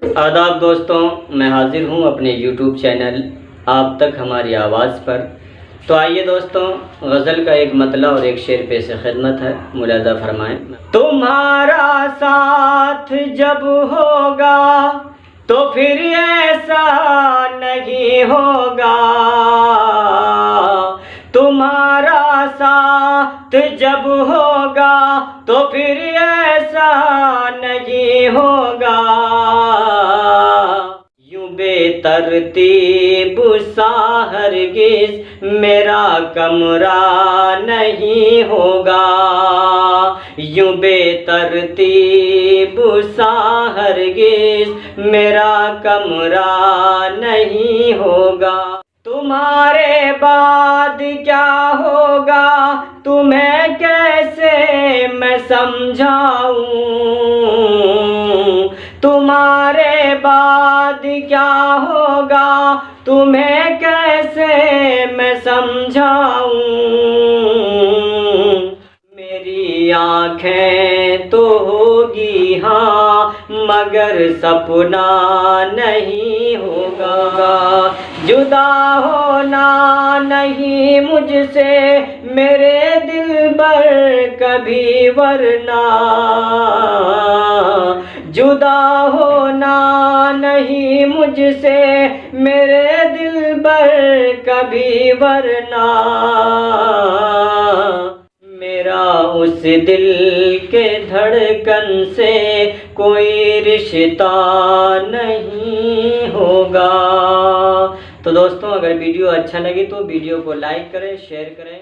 आदाब दोस्तों, मैं हाजिर हूँ अपने YouTube चैनल आप तक हमारी आवाज़ पर। तो आइए दोस्तों, गज़ल का एक मतला और एक शेर पेश खिदमत है, मुलाज़ा फरमाएं। तुम्हारा साथ जब होगा तो फिर ऐसा नहीं होगा, तुम्हारा साथ जब होगा तो फिर ऐसा नहीं होगा। यूं बेतरतीब सा हरगिज़ मेरा कमरा नहीं होगा, यूं बेतरतीब सा हरगिज़ मेरा कमरा नहीं होगा। तुम्हारे बाद क्या होगा तुम्हें कैसे मैं समझाऊं, तुम्हारे बाद क्या होगा तुम्हें कैसे मैं समझाऊं। मेरी आँखें तो होगी हाँ मगर सपना नहीं होगा, जुदा होना नहीं मुझसे मेरे दिलबर कभी वरना, जुदा होना नहीं मुझसे मेरे दिलबर कभी वरना। मेरा उस दिल के धड़कन से कोई रिश्ता नहीं होगा। तो दोस्तों, अगर वीडियो अच्छा लगे तो वीडियो को लाइक करें, शेयर करें।